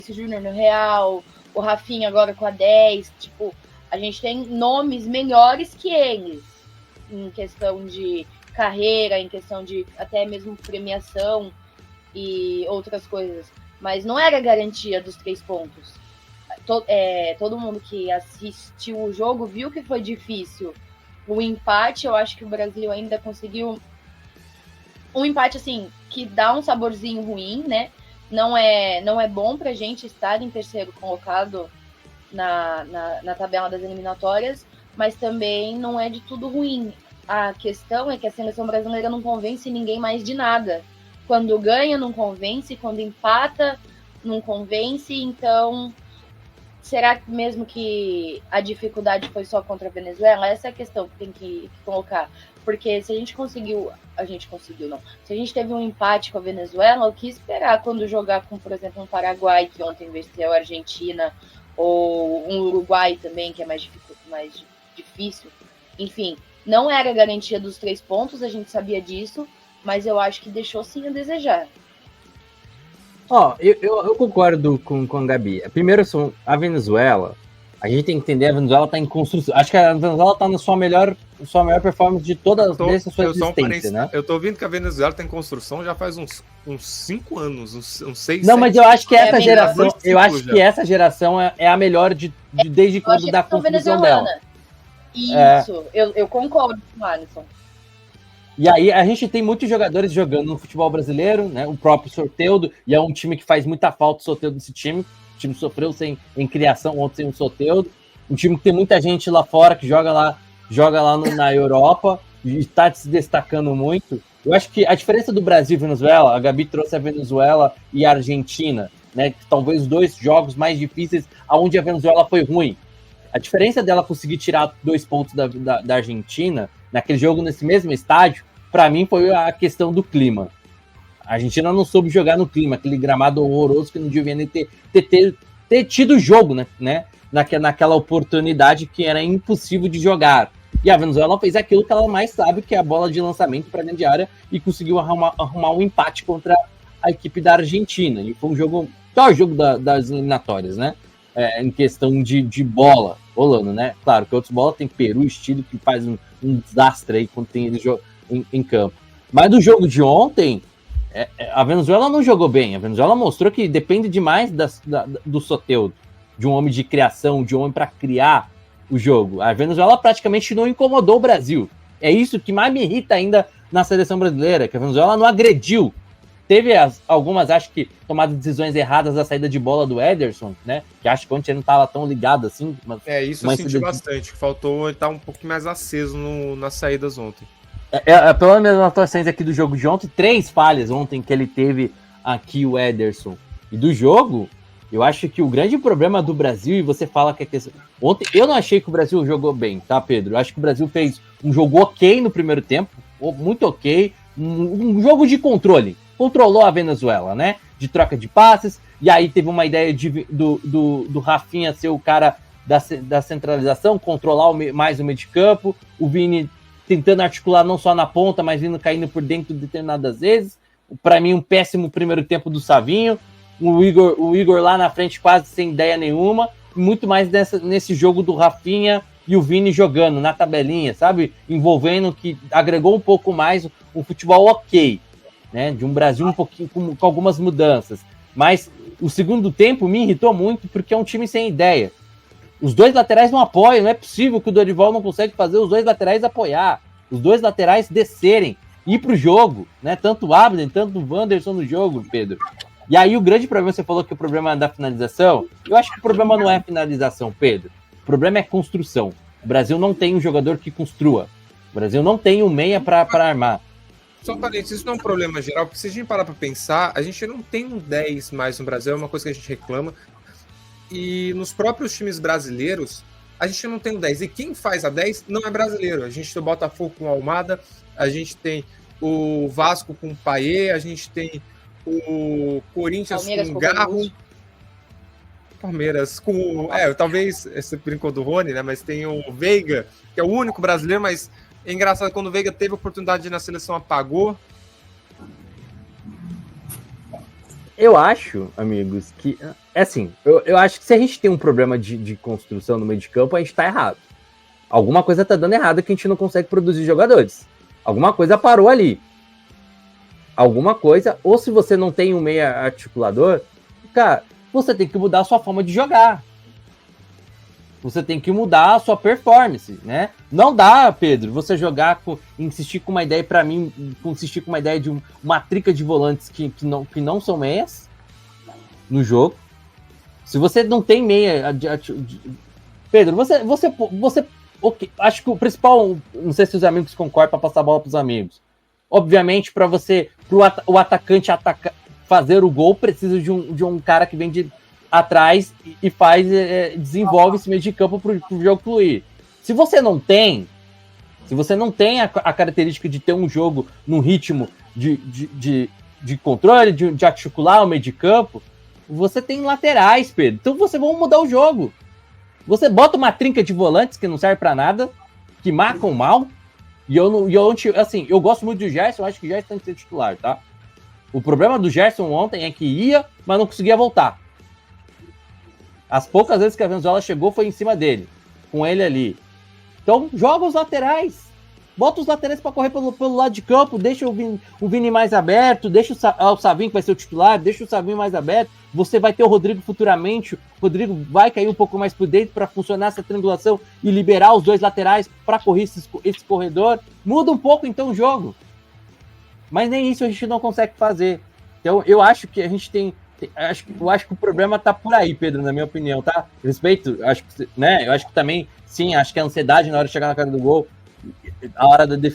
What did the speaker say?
Júnior no Real, o Rafinha agora com a 10, tipo, a gente tem nomes melhores que eles em questão de carreira, em questão de até mesmo premiação e outras coisas. Mas não era garantia dos 3 pontos. Todo mundo que assistiu o jogo viu que foi difícil. O empate, eu acho que o Brasil ainda conseguiu um empate assim que dá um saborzinho ruim, né? Não é bom pra gente estar em terceiro colocado na tabela das eliminatórias, mas também não é de tudo ruim. A questão é que a seleção brasileira não convence ninguém mais de nada. Quando ganha, não convence. Quando empata, não convence. Então, será mesmo que a dificuldade foi só contra a Venezuela? Essa é a questão que tem que colocar. Porque se a gente conseguiu não. Se a gente teve um empate com a Venezuela, o que esperar quando jogar com, por exemplo, um Paraguai, que ontem venceu a Argentina, ou um Uruguai também, que é mais difícil. Enfim, não era garantia dos 3 pontos, a gente sabia disso, mas eu acho que deixou sim a desejar. Eu concordo com a Gabi. Primeiro, a Venezuela, a gente tem que entender, a Venezuela está em construção. Acho que a Venezuela está na sua melhor performance de desde a sua existência, né? Eu tô ouvindo que a Venezuela está em construção já faz uns 5 anos, uns 6, Não, 7. Mas eu acho que essa geração é a melhor desde quando da construção dela. Isso, eu concordo com o Alisson. E aí a gente tem muitos jogadores jogando no futebol brasileiro, né? O próprio Soteldo, e é um time que faz muita falta o Soteldo desse time. O time sofreu em criação ontem sem o Soteldo. Um time que tem muita gente lá fora que joga lá na Europa e está se destacando muito. Eu acho que a diferença do Brasil e Venezuela, a Gabi trouxe a Venezuela e a Argentina, né? Talvez os 2 jogos mais difíceis onde a Venezuela foi ruim. A diferença dela conseguir tirar 2 pontos da Argentina, naquele jogo, nesse mesmo estádio, para mim foi a questão do clima. A Argentina não soube jogar no clima, aquele gramado horroroso que não devia nem ter tido jogo, né? Naquela oportunidade que era impossível de jogar. E a Venezuela fez aquilo que ela mais sabe, que é a bola de lançamento para dentro de área, e conseguiu arrumar um empate contra a equipe da Argentina. E foi um jogo, pior jogo das eliminatórias, né? Em questão de bola rolando, né? Claro que outros bolas tem Peru, Chile, que faz um desastre aí quando tem eles em campo. Mas do jogo de ontem, a Venezuela não jogou bem. A Venezuela mostrou que depende demais do Soteldo, de um homem de criação, de um homem para criar o jogo. A Venezuela praticamente não incomodou o Brasil. É isso que mais me irrita ainda na seleção brasileira, que a Venezuela não agrediu. Teve algumas, acho que, tomadas decisões erradas da saída de bola do Ederson, né? Que acho que ontem ele não estava tão ligado assim. Isso eu senti bastante, que faltou ele estar um pouco mais aceso nas saídas ontem. Pelo menos nas atuações aqui do jogo de ontem, 3 falhas ontem que ele teve aqui, o Ederson. E do jogo, eu acho que o grande problema do Brasil, e você fala que ontem, eu não achei que o Brasil jogou bem, tá, Pedro? Eu acho que o Brasil fez um jogo ok no primeiro tempo, muito ok, um jogo de controle. Controlou a Venezuela, né? De troca de passes, e aí teve uma ideia do Rafinha ser o cara da centralização, controlar mais o meio de campo, o Vini tentando articular não só na ponta, mas vindo caindo por dentro determinadas vezes. Para mim, um péssimo primeiro tempo do Savinho, o Igor lá na frente quase sem ideia nenhuma, muito mais nesse jogo do Rafinha e o Vini jogando na tabelinha, sabe? Envolvendo, que agregou um pouco mais o futebol ok, né? De um Brasil um pouquinho com algumas mudanças. Mas o segundo tempo me irritou muito porque é um time sem ideia. Os 2 laterais não apoiam, não é possível que o Dorival não consegue fazer os 2 laterais apoiar, os 2 laterais descerem, ir pro jogo, né? Tanto o Abner, tanto o Wanderson no jogo, Pedro. E aí o grande problema, você falou que o problema é da finalização, eu acho que o problema não é a finalização, Pedro. O problema é a construção. O Brasil não tem um jogador que construa. O Brasil não tem um meia para armar. Só para isso não é um problema geral, porque se a gente parar para pensar, a gente não tem um 10 mais no Brasil, é uma coisa que a gente reclama. E nos próprios times brasileiros, a gente não tem um 10. E quem faz a 10 não é brasileiro. A gente tem o Botafogo com o Almada, a gente tem o Vasco com o Payet, a gente tem o Corinthians Palmeiras com o Garro. Palmeiras com... talvez, você brincou do Rony, né? Mas tem o Veiga, que é o único brasileiro, mas é engraçado, quando o Veiga teve a oportunidade de ir na seleção, apagou. Eu acho, amigos, que... É assim, eu acho que se a gente tem um problema de construção no meio de campo, a gente tá errado. Alguma coisa tá dando errado que a gente não consegue produzir jogadores. Alguma coisa parou ali. Alguma coisa, ou se você não tem um meia articulador, cara, você tem que mudar a sua forma de jogar. Você tem que mudar a sua performance, né? Não dá, Pedro, você jogar, insistir com uma ideia, pra mim, insistir com uma ideia de uma trinca de volantes que não são meias no jogo. Se você não tem meia... Pedro, você okay, acho que o principal... Não sei se os amigos concordam para passar a bola para os amigos. Obviamente, para o atacante fazer o gol, precisa de um cara que vem de atrás e desenvolve esse meio de campo para o jogo fluir. Se você não tem a característica de ter um jogo num ritmo de controle, de articular o meio de campo, você tem laterais, Pedro. Então você vai mudar o jogo. Você bota uma trinca de volantes que não serve pra nada, que marcam mal. Eu gosto muito do Gerson, eu acho que o Gerson tem que ser titular, tá? O problema do Gerson ontem é que ia, mas não conseguia voltar. As poucas vezes que a Venezuela chegou foi em cima dele, com ele ali. Então joga os laterais. Bota os laterais para correr pelo lado de campo, deixa o Vini mais aberto, deixa o Savinho, que vai ser o titular, deixa o Savinho mais aberto. Você vai ter o Rodrigo futuramente, o Rodrigo vai cair um pouco mais por dentro para funcionar essa triangulação e liberar os dois laterais para correr esse corredor. Muda um pouco então o jogo. Mas nem isso a gente não consegue fazer. Então eu acho que a gente eu acho que o problema tá por aí, Pedro, na minha opinião, tá? Respeito, acho que, né? Eu acho que também, sim, acho que a ansiedade na hora de chegar na cara do gol, a hora da defesa